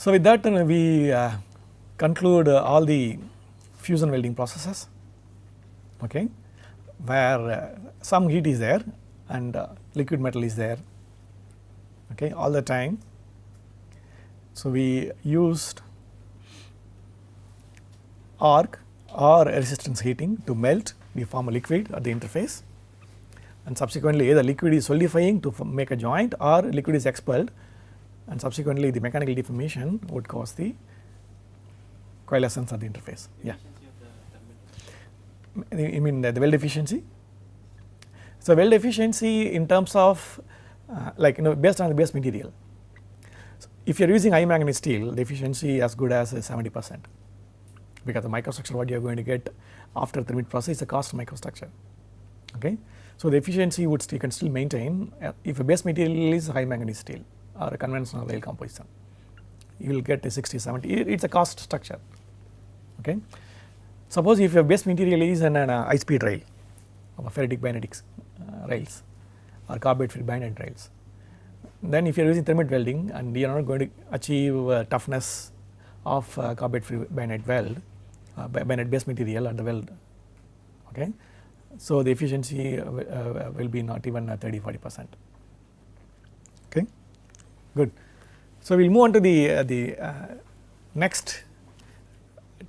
So, with that we conclude all the fusion welding processes, okay, where some heat is there and liquid metal is there, okay, all the time. So, we used arc or resistance heating to melt, we form a liquid at the interface, and subsequently either liquid is solidifying to make a joint or liquid is expelled, and subsequently the mechanical deformation would cause the coalescence at the interface. Yeah. You mean the weld efficiency? So, weld efficiency in terms of like based on the base material. So, if you are using high manganese steel, the efficiency as good as 70%, because the microstructure what you are going to get after the thermit process is a cast microstructure. Okay. So, the efficiency would you can still maintain if a base material is high manganese steel or a conventional rail composition, you will get a 60-70, it is a cast structure. Okay. Suppose if your base material is an high speed rail or ferritic bainetics rails or carbide free bainite rails, then if you are using thermit welding and you are not going to achieve toughness of carbide free bainite weld, bainite base material at the weld, okay. So, the efficiency will be not even 30-40%. Okay, good. So, we will move on to the next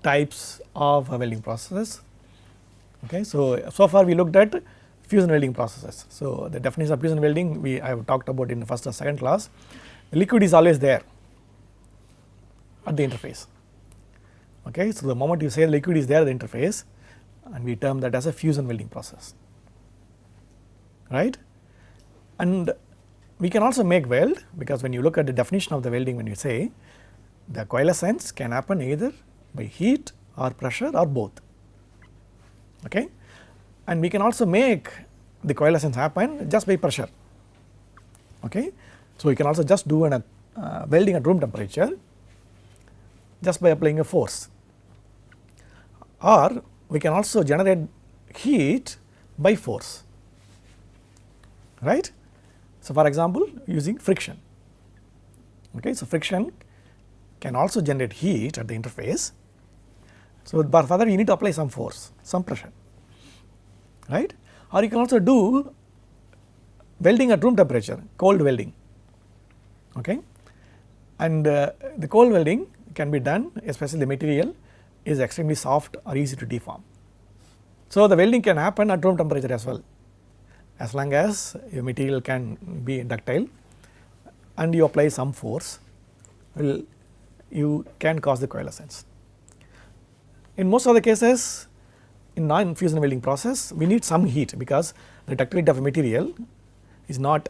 types of welding processes. Okay, so far we looked at fusion welding processes. So, the definition of fusion welding I have talked about in the first or second class. The liquid is always there at the interface. Okay, so the moment you say the liquid is there at the interface, and we term that as a fusion welding process, right. And we can also make weld, because when you look at the definition of the welding, when you say the coalescence can happen either by heat or pressure or both, okay. And we can also make the coalescence happen just by pressure, okay. So, we can also just do an welding at room temperature just by applying a force, or we can also generate heat by force, right. So, for example, using friction, okay. So, friction can also generate heat at the interface. So, but further you need to apply some force, some pressure, right. Or you can also do welding at room temperature, cold welding, okay. And the cold welding can be done, especially the material is extremely soft or easy to deform. So, the welding can happen at room temperature as well, as long as your material can be ductile and you apply some force, you can cause the coalescence. In most of the cases, in non-fusion welding process, we need some heat, because the ductility of a material is not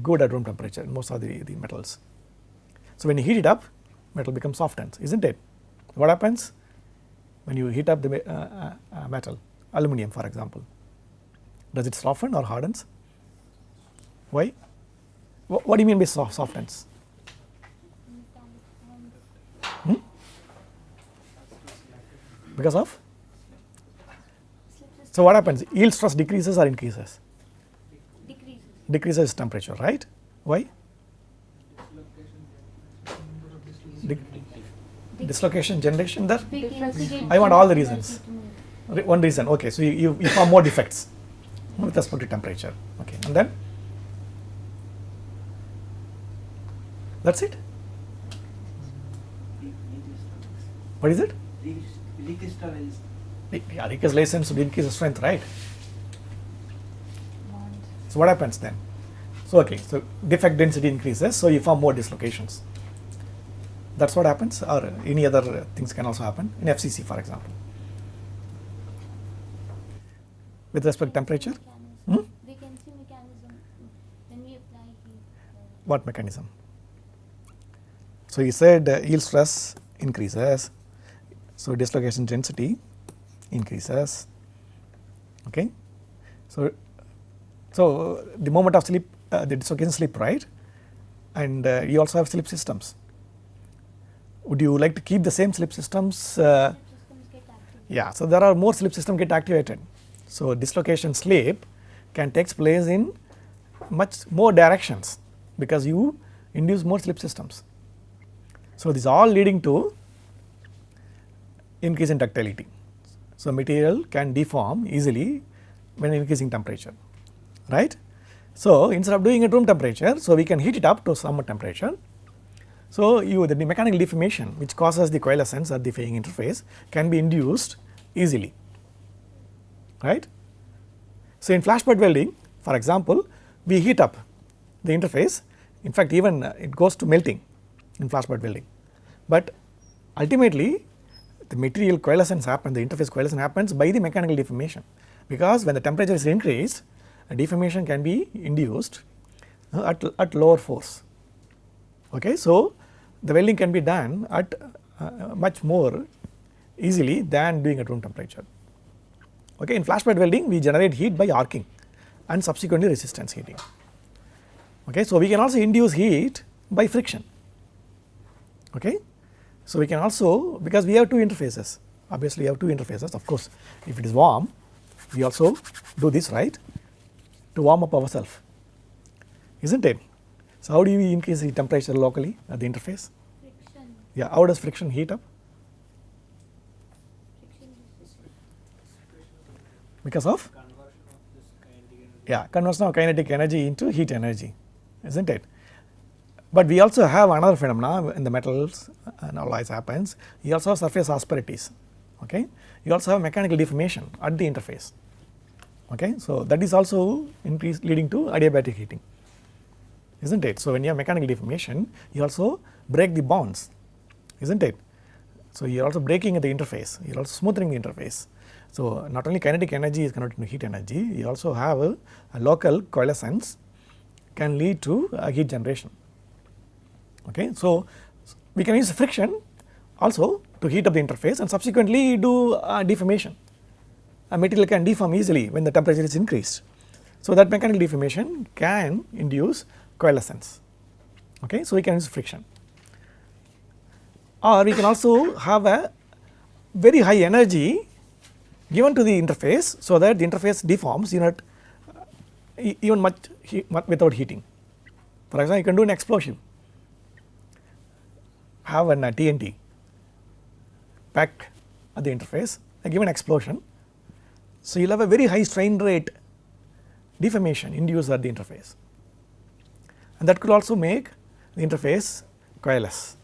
good at room temperature in most of the metals. So, when you heat it up, metal becomes softened, isn't it? What happens when you heat up the metal, aluminum for example? Does it soften or hardens? Why? What do you mean by softens? Because of? So, what happens? Yield stress decreases or increases? Decreases temperature, right? Why? Dislocation generation there? I want all the reasons. One reason, okay. So, you form more defects with respect to temperature, okay. And then? That is it? What is it? Recrystallization should increase the strength, right? So, what happens then? So, okay, so defect density increases, so you form more dislocations. That is what happens, or any other things can also happen in FCC for example. With respect to temperature? Vacancy mechanism, when we apply heat. What mechanism? So, you said yield stress increases, so dislocation density increases, okay. So, the moment of slip, the dislocation slip, right, and you also have slip systems. Would you like to keep the same slip systems? Systems get activated. Yeah, so there are more slip systems get activated. So, dislocation slip can take place in much more directions, because you induce more slip systems. So, this is all leading to increase in ductility. So, material can deform easily when increasing temperature, right. So, instead of doing at room temperature, so we can heat it up to some temperature. So, the mechanical deformation which causes the coalescence at the faying interface can be induced easily, right. So, in flash bud welding, for example, we heat up the interface, in fact even it goes to melting in flash bud welding, but ultimately the material coalescence happens, the interface coalescence happens by the mechanical deformation, because when the temperature is increased, a deformation can be induced at lower force. Okay. So, the welding can be done at much more easily than doing at room temperature. Okay. In flash bud welding, we generate heat by arcing and subsequently resistance heating. Okay. So, we can also induce heat by friction. Okay. So, we can also, because we have two interfaces, obviously we have two interfaces, of course, if it is warm, we also do this, right, to warm up ourselves, isn't it? So, how do you increase the temperature locally at the interface? Friction. Yeah, how does friction heat up? Friction resistance. Because of? Yeah, conversion of kinetic energy into heat energy, isn't it? But we also have another phenomena in the metals and alloys happens. You also have surface asperities. Okay, you also have mechanical deformation at the interface. Okay, so that is also increase leading to adiabatic heating, isn't it? So when you have mechanical deformation, you also break the bonds, isn't it? So you are also breaking the interface, you are also smoothing the interface. So not only kinetic energy is converted into heat energy, you also have a local coalescence can lead to heat generation. Okay. So, we can use friction also to heat up the interface and subsequently do deformation. A material can deform easily when the temperature is increased. So, that mechanical deformation can induce coalescence. Okay. So, we can use friction, or we can also have a very high energy given to the interface, so that the interface deforms even much without heating. For example, you can do an explosion, have an TNT packed at the interface, a given explosion. So, you will have a very high strain rate deformation induced at the interface, and that could also make the interface coalesce.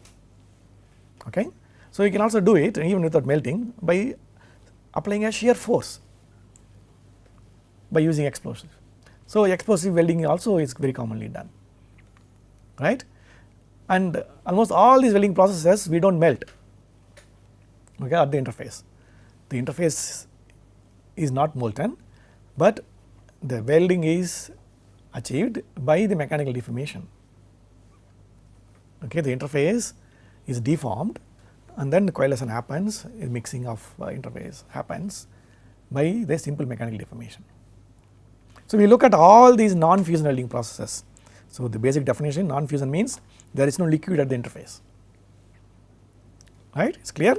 Okay. So, you can also do it even without melting by applying a shear force by using explosives. So, explosive welding also is very commonly done, right. And almost all these welding processes we do not melt, okay, at the interface. The interface is not molten, but the welding is achieved by the mechanical deformation. Okay, the interface is deformed and then the coalescence happens, mixing of interface happens by the simple mechanical deformation. So, we look at all these non-fusion welding processes. So, the basic definition, non-fusion means there is no liquid at the interface, right, it is clear.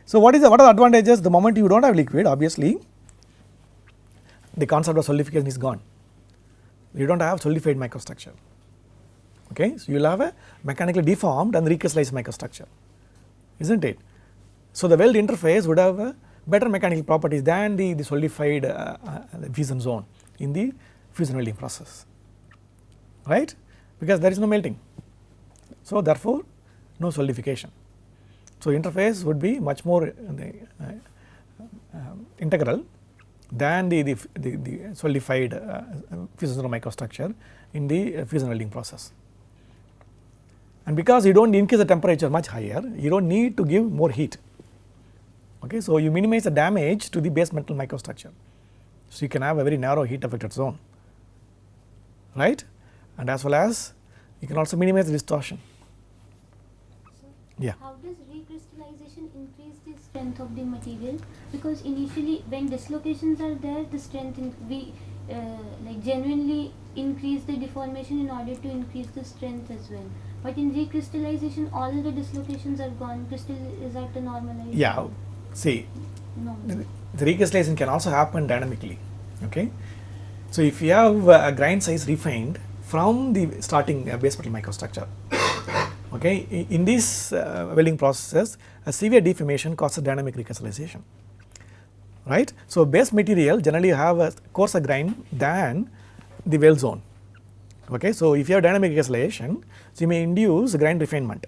So, what are the advantages? The moment you do not have liquid, obviously the concept of solidification is gone, you do not have solidified microstructure. Okay. So, you will have a mechanically deformed and recrystallized microstructure, isn't it. So, the weld interface would have better mechanical properties than the solidified fusion zone in the fusion welding process, right, because there is no melting. So, therefore, no solidification. So, interface would be much more integral than the solidified fusion zone microstructure in the fusion welding process. And because you do not increase the temperature much higher, you do not need to give more heat. Okay. So, you minimize the damage to the base metal microstructure. So, you can have a very narrow heat affected zone, right, and as well as you can also minimize the distortion. So, Yeah. how does recrystallization increase the strength of the material? Because initially when dislocations are there, the strength we like genuinely increase the deformation in order to increase the strength as well. But in recrystallization, all the dislocations are gone, crystal is at the normalized. Yeah, see, No. the recrystallization can also happen dynamically. Okay. So, if you have a grain size refined from the starting base metal microstructure, Okay. In these welding processes, a severe deformation causes dynamic recrystallization, right. So, base material generally have a coarser grind than the weld zone. Okay. So, if you have dynamic recrystallization, so you may induce grind refinement.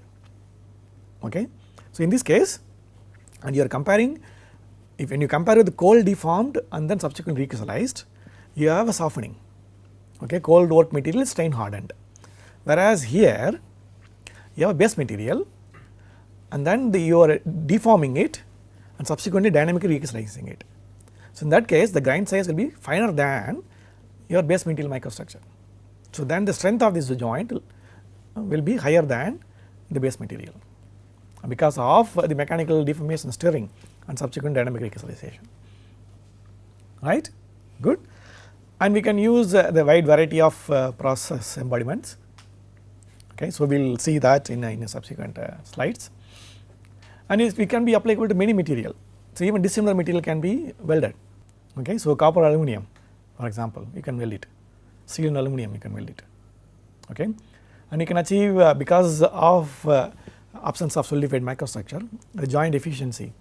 Okay. So, in this case, and you are comparing, if when you compare with the cold deformed and then subsequently recrystallized, you have a softening. Okay. Cold work material is strain hardened, whereas here you have a base material and then you are deforming it and subsequently dynamically recrystallizing it. So, in that case the grind size will be finer than your base material microstructure. So, then the strength of this joint will be higher than the base material because of the mechanical deformation stirring and subsequent dynamic recrystallization, right. Good. And we can use the wide variety of process embodiments. Okay. So, we will see that in a subsequent slides, and it can be applicable to many material. So, even dissimilar material can be welded. Okay. So, copper aluminum for example, you can weld it, steel and aluminum you can weld it. Okay. And you can achieve because of absence of solidified microstructure, the joint efficiency.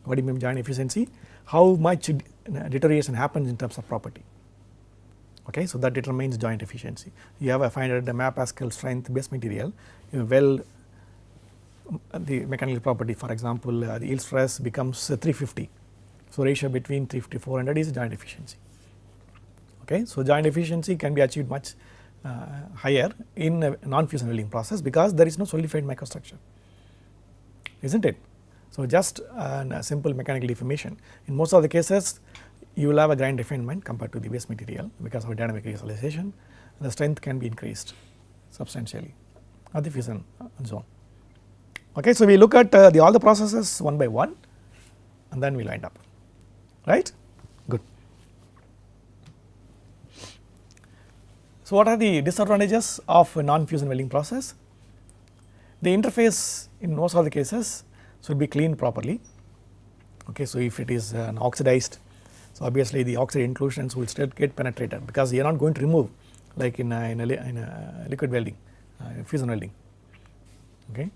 What do you mean joint efficiency? How much deterioration happens in terms of property. Okay. So, that determines joint efficiency. You have a 500 MPa strength base material, you weld the mechanical property, for example, the yield stress becomes 350. So, ratio between 350 400 is joint efficiency. Okay. So, joint efficiency can be achieved much higher in a non-fusion welding process because there is no solidified microstructure, is not it. So, just a simple mechanical deformation. In most of the cases you will have a grind refinement compared to the base material because of dynamic recrystallization, the strength can be increased substantially at the fusion zone. Okay. So, we look at all the processes one by one and then we will wind up, right. Good. So, what are the disadvantages of a non-fusion welding process? The interface in most of the cases should be cleaned properly. Okay. So, if it is an oxidized, so obviously the oxide inclusions will still get penetrated because you are not going to remove like in a liquid welding, fusion welding. Okay.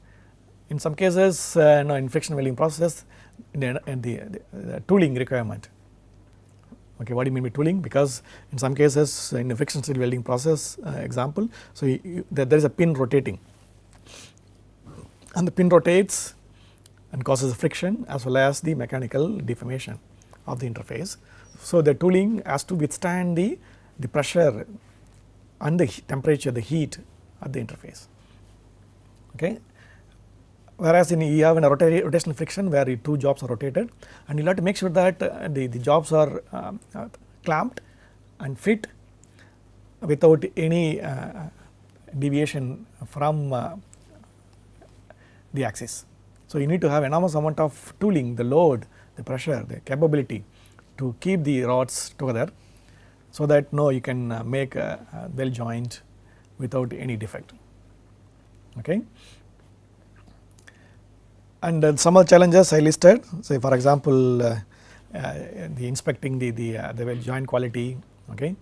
In some cases in friction welding process the tooling requirement. Okay, what do you mean by tooling? Because in some cases in the friction stir welding process example, so there is a pin rotating and the pin rotates and causes friction as well as the mechanical deformation of the interface. So, the tooling has to withstand the pressure and the temperature, the heat at the interface. Okay. Whereas you have a rotational friction where the two jobs are rotated and you have to make sure that the jobs are clamped and fit without any deviation from the axis. So, you need to have enormous amount of tooling, the load, the pressure, the capability to keep the rods together, so that you can make a weld joint without any defect. Okay. And some of the challenges I listed, say for example, the inspecting the weld joint quality, okay,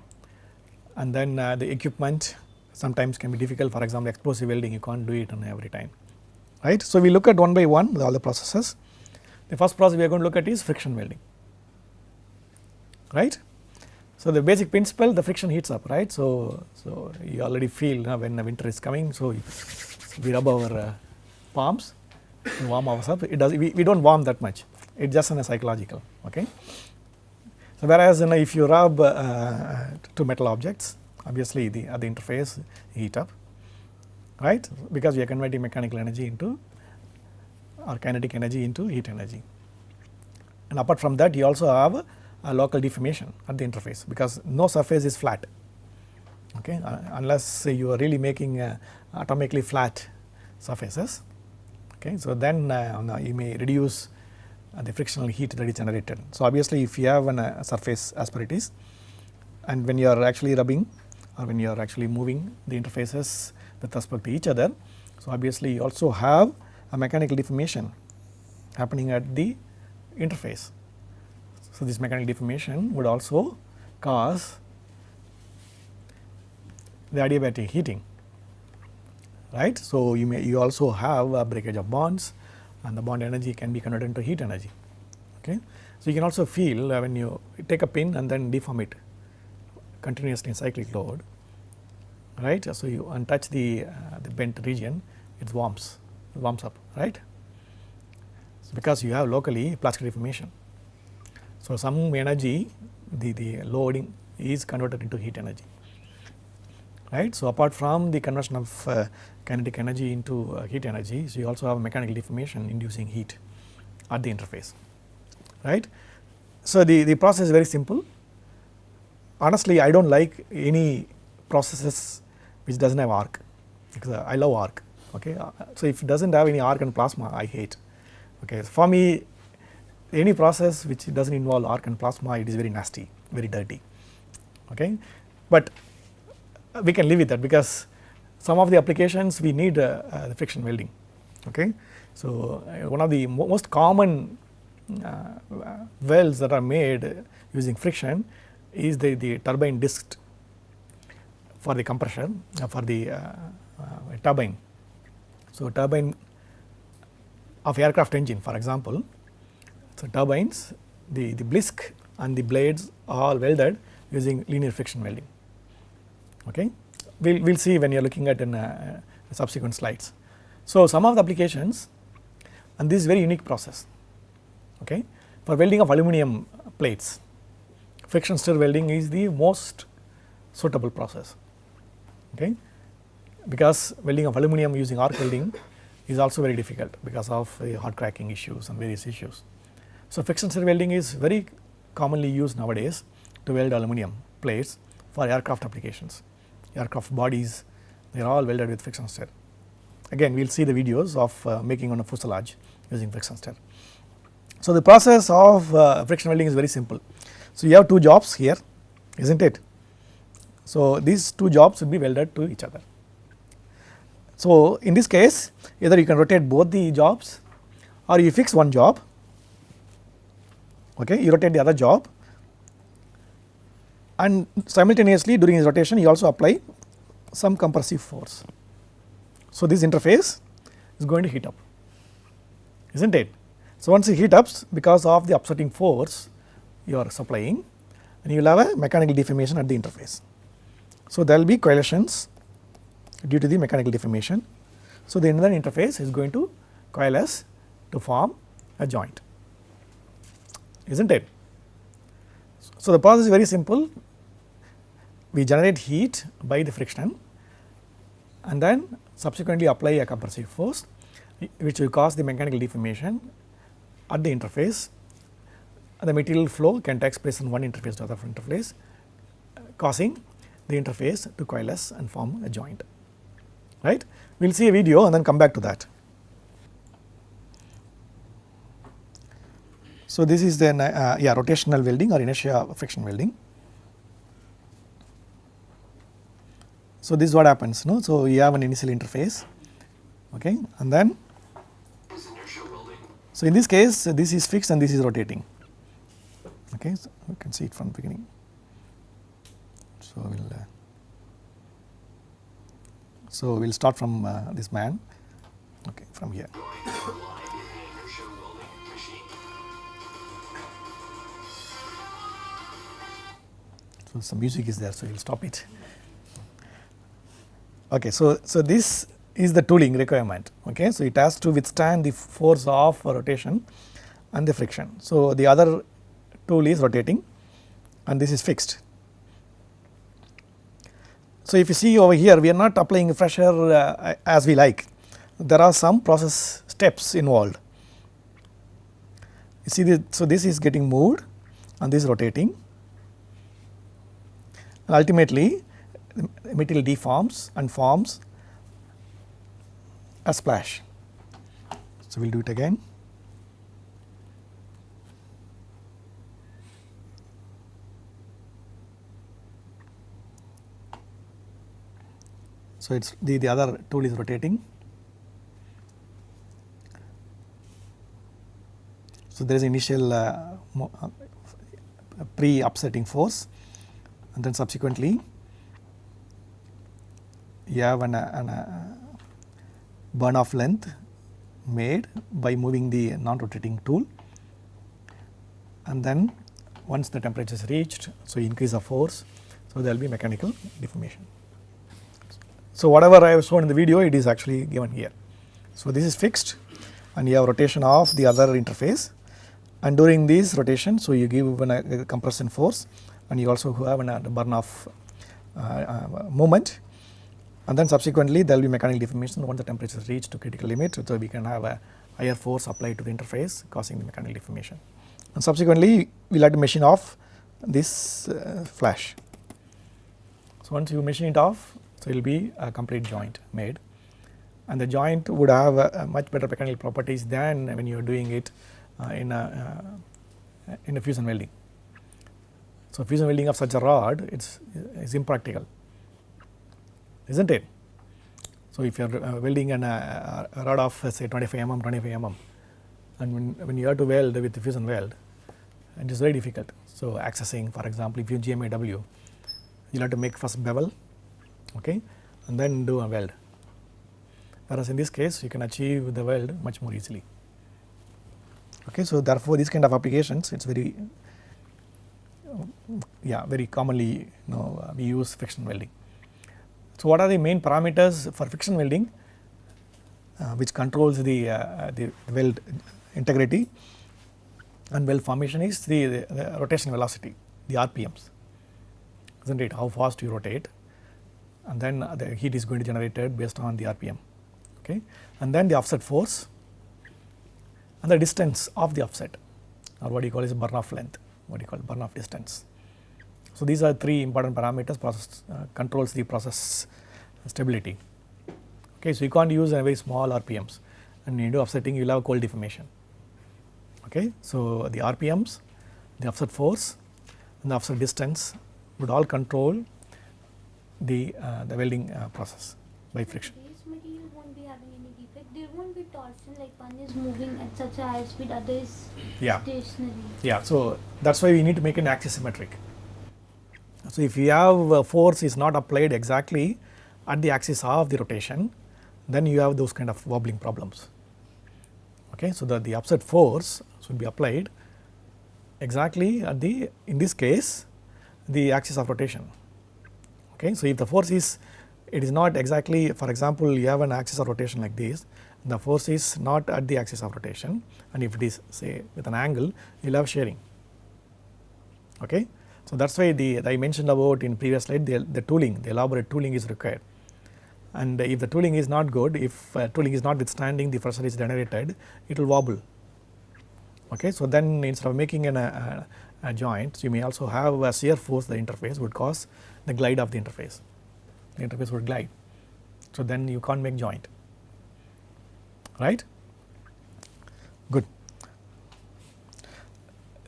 and then the equipment sometimes can be difficult. For example, explosive welding you can't do it on every time, right. So, we look at one by one all the processes. The first process we are going to look at is friction welding, right. So, the basic principle, the friction heats up, right. So you already feel when the winter is coming, so we rub our palms, we warm ourselves. It does, we do not warm that much, it is just in a psychological. Okay. So, whereas if you rub two metal objects, obviously at the interface heat up, right, because we are converting mechanical energy into or kinetic energy into heat energy. And apart from that, you also have a local deformation at the interface because no surface is flat, okay, unless you are really making atomically flat surfaces. Okay. So, then you may reduce the frictional heat that is generated. So, obviously, if you have a surface as per it is, and when you are actually rubbing or when you are actually moving the interfaces with respect to each other, so obviously you also have a mechanical deformation happening at the interface. So, this mechanical deformation would also cause the adiabatic heating, right. So, you also have a breakage of bonds, and the bond energy can be converted into heat energy. Okay. So, you can also feel when you take a pin and then deform it continuously in cyclic load, right. So, you untouch the bent region, it warms up, right. So, because you have locally plastic deformation. So, some energy, the loading is converted into heat energy, right. So, apart from the conversion of kinetic energy into heat energy, so you also have mechanical deformation inducing heat at the interface, right. So, the process is very simple. Honestly, I do not like any processes which does not have arc, because I love arc. Okay. So, if it does not have any arc and plasma, I hate. Okay. For me, any process which does not involve arc and plasma, it is very nasty, very dirty. Okay. But we can live with that, because some of the applications we need the friction welding. Okay. So, one of the most common welds that are made using friction is the turbine disc for the compression for the turbine. So, turbine of aircraft engine, for example. So, turbines, the blisk and the blades are welded using linear friction welding. Okay. We will see when you are looking at in subsequent slides. So, some of the applications, and this is very unique process. Okay. For welding of aluminum plates, friction stir welding is the most suitable process. Okay. Because welding of aluminum using arc welding is also very difficult because of the hot cracking issues and various issues. So, friction stir welding is very commonly used nowadays to weld aluminum plates for aircraft applications. Aircraft bodies, they are all welded with friction stir. Again, we will see the videos of making on a fuselage using friction stir. So, the process of friction welding is very simple. So, you have two jobs here, is not it? So, these two jobs will be welded to each other. So, in this case, either you can rotate both the jobs, or you fix one job, okay, you rotate the other job, and simultaneously during his rotation you also apply some compressive force. So, this interface is going to heat up, is not it? So, once it heat up, because of the upsetting force you are supplying, and you will have a mechanical deformation at the interface. So, there will be coalescence due to the mechanical deformation. So, the inner interface is going to coalesce to form a joint, is not it? So, the process is very simple. We generate heat by the friction, and then subsequently apply a compressive force which will cause the mechanical deformation at the interface. The material flow can take place in one interface to other interface, causing the interface to coalesce and form a joint, right. We will see a video and then come back to that. So, this is then rotational welding or inertia friction welding. So, this is what happens, no? So, you have an initial interface, okay, and then, so in this case this is fixed and this is rotating, okay. So, you can see it from the beginning. So, we will start from this man, okay, from here. So, some music is there, so we will stop it. Okay, so this is the tooling requirement. Okay, so it has to withstand the force of rotation and the friction. So, the other tool is rotating, and this is fixed. So, if you see over here, we are not applying pressure as we like. There are some process steps involved. You see, so this is getting moved and this is rotating, and ultimately the material deforms and forms a splash. So, we will do it again. So, it is the other tool is rotating. So, there is initial pre-upsetting force, and then subsequently you have burn off length made by moving the non-rotating tool, and then once the temperature is reached, so you increase the force, so there will be mechanical deformation. So whatever I have shown in the video, it is actually given here. So this is fixed, and you have rotation of the other interface, and during this rotation, so you give a compression force, and you also have a burn off movement, and then subsequently there will be mechanical deformation once the temperature is reached to critical limit, so we can have a higher force applied to the interface causing the mechanical deformation. And subsequently we will have to machine off this flash. So once you machine it off, so it will be a complete joint made, and the joint would have much better mechanical properties than when you are doing it in a fusion welding. So fusion welding of such a rod is impractical, isn't it? So if you are welding a rod of say 25 mm, and when you have to weld with the fusion weld, it is very difficult. So accessing, for example, if you GMAW, you will have to make first bevel, okay, and then do a weld. Whereas in this case, you can achieve the weld much more easily. Okay, so therefore, these kind of applications, it's very, very commonly, we use friction welding. So what are the main parameters for friction welding, which controls the weld integrity and weld formation is the rotation velocity, the RPMs, isn't it? How fast you rotate, and then the heat is going to be generated based on the RPM, okay, and then the offset force and the distance of the offset, or what you call is burn off length, what you call burn off distance. So these are three important parameters. Process controls the process stability. Okay, so you can't use a very small RPMs, and when you do offsetting, you will have cold deformation. Okay, so the RPMs, the offset force, and the offset distance would all control the welding process by friction. This material won't be having any defect. There won't be torsion, like one is moving at such a high speed, other is stationary. Yeah, so that's why we need to make an axis symmetric. So if you have force is not applied exactly at the axis of the rotation, then you have those kind of wobbling problems. Okay, so the offset force should be applied exactly at the, in this case, the axis of rotation. Okay, so if the force is, it is not exactly, for example, you have an axis of rotation like this, the force is not at the axis of rotation, and if it is say with an angle, you will have shearing. Okay, so that's why I mentioned about in previous slide the tooling, the elaborate tooling is required, and if the tooling is not good, if tooling is not withstanding the pressure is generated, it will wobble. Okay, so then instead of making a joint, you may also have a shear force. The interface would cause the glide of the interface. The interface would glide. So then you can't make joint. Right? Good.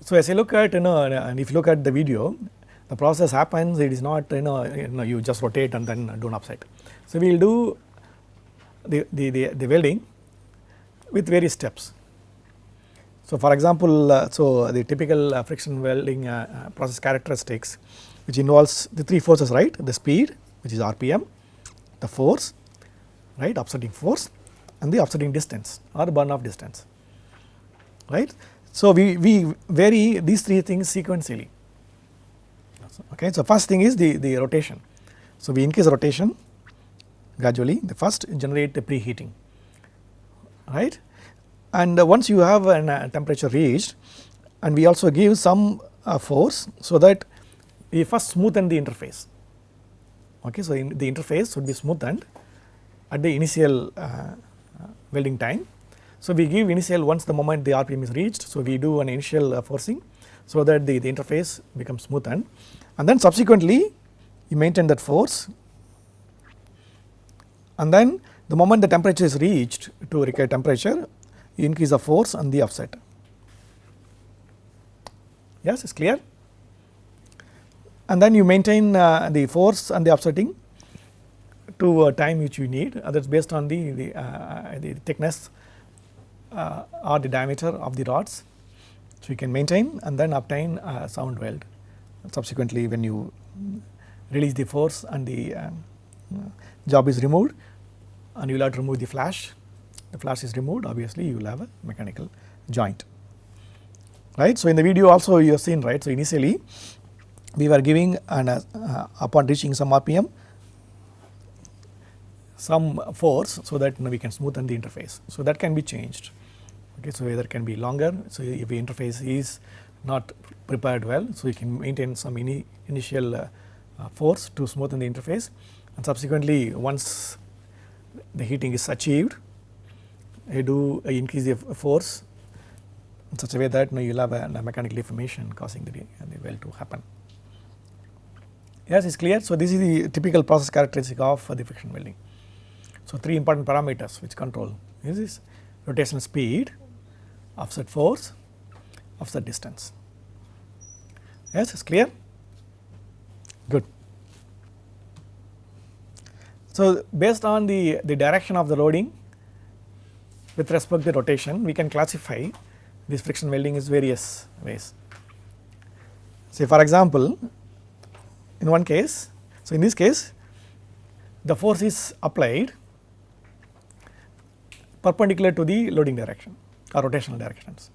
So as you look at, and if you look at the video, the process happens. It is not, you just rotate and then do an upside. So we will do the welding with various steps. So for example, so the typical friction welding process characteristics, which involves the three forces, right? The speed, which is RPM, the force, right, offsetting force, and the offsetting distance or burn off distance, right? So we vary these three things sequentially. Okay, so first thing is the rotation. So we increase rotation gradually. The first generate the preheating, right? And once you have a temperature reached, and we also give some force, so that we first smoothen the interface. Okay, so the interface should be smoothened at the initial welding time. So we give initial, once the moment the RPM is reached, so we do an initial forcing, so that the interface becomes smoothened, and then subsequently you maintain that force, and then the moment the temperature is reached to required temperature, you increase the force and the offset. Yes, it's clear? And then you maintain the force and the offsetting to a time which you need, that's based on the thickness or the diameter of the rods. So you can maintain and then obtain a sound weld. Subsequently, when you release the force and the job is removed, and you will have to remove the flash. The flash is removed, obviously you will have a mechanical joint, right. So, in the video also you have seen, right. So, initially we were giving upon reaching some RPM some force, so that we can smoothen the interface. So, that can be changed. Okay, so, either can be longer. So, if the interface is not prepared well, so you can maintain some initial force to smoothen the interface, and subsequently once the heating is achieved, you do increase the force in such a way that you will have a mechanical deformation causing the weld to happen. Yes, it is clear. So, this is the typical process characteristic of the friction welding. So, 3 important parameters which control is rotational speed, offset force, offset distance. Yes, it is clear. Good. So, based on the direction of the loading with respect to rotation, we can classify this friction welding in various ways. Say for example, in one case, so in this case the force is applied perpendicular to the loading direction or rotational directions.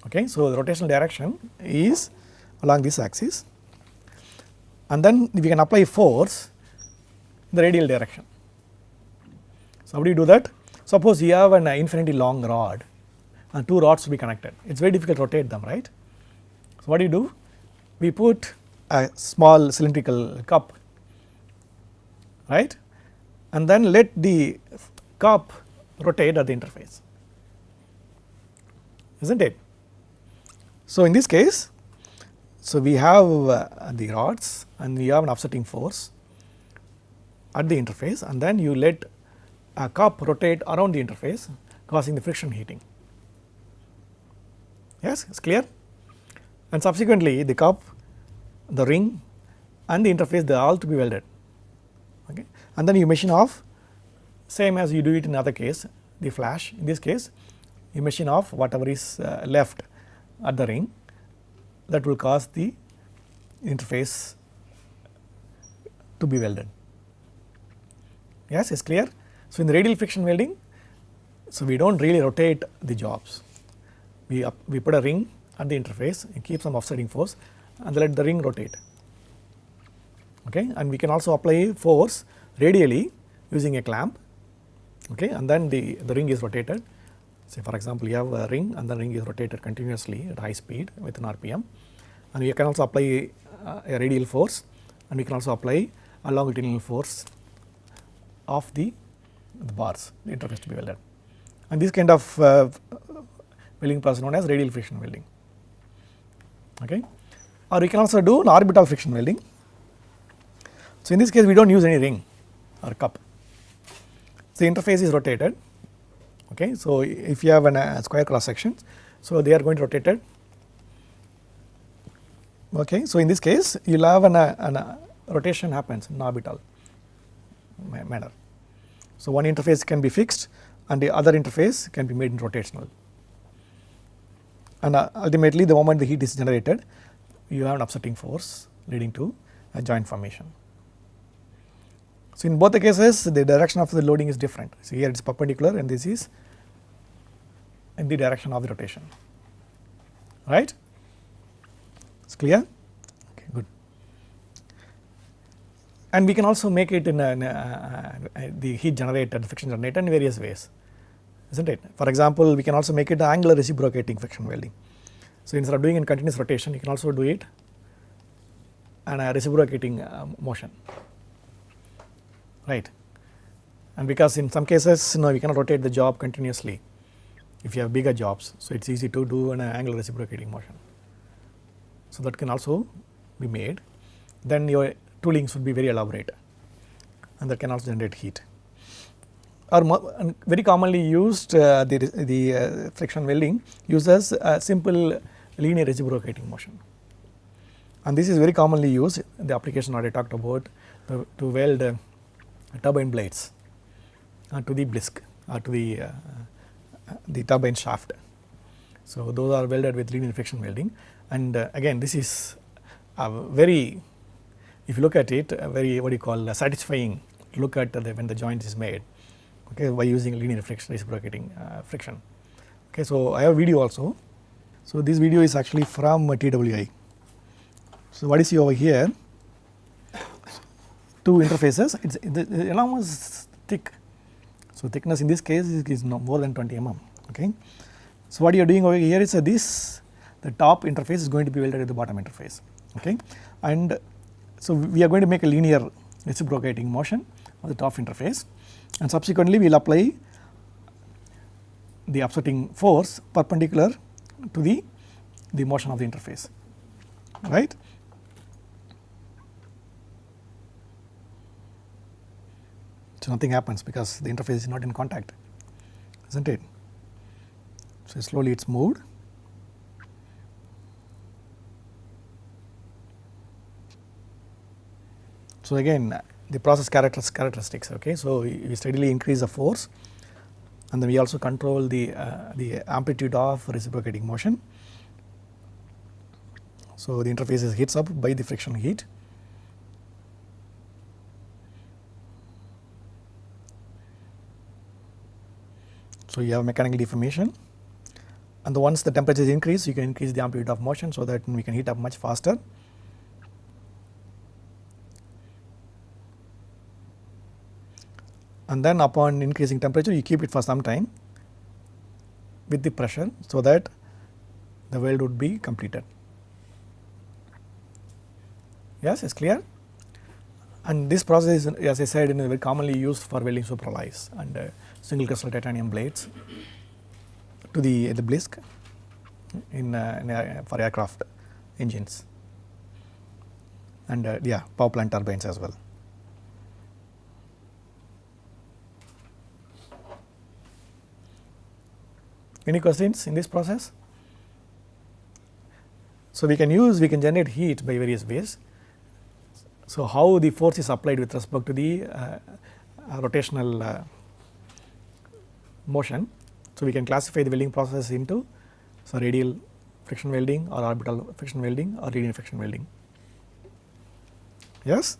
Okay, so, the rotational direction is along this axis, and then we can apply force in the radial direction. So, how do you do that? Suppose you have an infinitely long rod and 2 rods to be connected, it is very difficult to rotate them, right. So, what do you do? We put a small cylindrical cup, right, and then let the cup rotate at the interface, is not it. So, in this case, so we have the rods and we have an offsetting force at the interface, and then you let a cup rotate around the interface, causing the friction heating. Yes, it is clear. And subsequently the cup, the ring and the interface, they are all to be welded, okay. And then you machine off, same as you do it in other case, the flash. In this case you machine off whatever is left at the ring, that will cause the interface to be welded. Yes, it is clear. So, in the radial friction welding, so we do not really rotate the jobs, we put a ring at the interface and keep some offsetting force and let the ring rotate, okay. And we can also apply force radially using a clamp, okay, and then the ring is rotated. Say for example, you have a ring and the ring is rotated continuously at high speed with an RPM, and you can also apply a radial force, and we can also apply a longitudinal force of the bars, the interface to be welded, and this kind of welding process known as radial friction welding, okay. Or we can also do an orbital friction welding. So, in this case we do not use any ring or cup, so the interface is rotated, okay. So, if you have a square cross section, so they are going to rotate it, okay. So, in this case you will have an rotation happens in orbital manner. So, one interface can be fixed and the other interface can be made rotational, and ultimately the moment the heat is generated, you have an offsetting force leading to a joint formation. So, in both the cases the direction of the loading is different. So, here it is perpendicular and this is in the direction of the rotation, right. It is clear, okay, good. And we can also make it in the heat generator, the friction generator in various ways, is not it. For example, we can also make it angular reciprocating friction welding. So, instead of doing in continuous rotation, you can also do it and a reciprocating motion, right. And because in some cases we cannot rotate the job continuously if you have bigger jobs, so it is easy to do an angular reciprocating motion. So, that can also be made. Then your toolings would be very elaborate and that can also generate heat. Or very commonly used the friction welding uses a simple linear reciprocating motion, and this is very commonly used in the application that I talked about to weld turbine blades to the blisk or to the turbine shaft. So, those are welded with linear friction welding, and again this is a very, if you look at it, a very what you call satisfying look at when the joint is made, okay, by using linear friction, reciprocating friction. Okay, so I have a video also. So this video is actually from TWI. So what you see over here, two interfaces, it's the enormous thick. So thickness in this case is no more than 20 mm. Okay. So what you are doing over here is the top interface is going to be welded with the bottom interface. Okay, and so we are going to make a linear reciprocating motion of the top interface, and subsequently we will apply the upsetting force perpendicular to the motion of the interface, right. So nothing happens because the interface is not in contact, isn't it? So slowly it's moved. So again the process characteristics, okay. So we steadily increase the force, and then we also control the amplitude of reciprocating motion. So the interface is heats up by the friction heat. So you have mechanical deformation, and once the temperature is increased, you can increase the amplitude of motion so that we can heat up much faster. And then upon increasing temperature, you keep it for some time with the pressure so that the weld would be completed. Yes, it's clear. And this process is, as I said, very commonly used for welding superalloys and single crystal titanium blades to the blisk for aircraft engines and yeah, power plant turbines as well. Any questions in this process? So we can generate heat by various ways. So how the force is applied with respect to the rotational motion. So we can classify the welding process into radial friction welding or orbital friction welding or linear friction welding. Yes?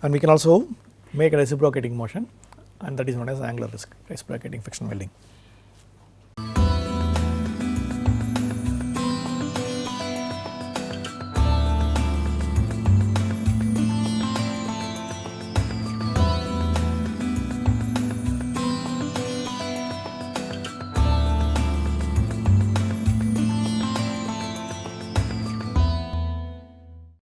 And we can also make a reciprocating motion, and that is known as angular reciprocating friction welding.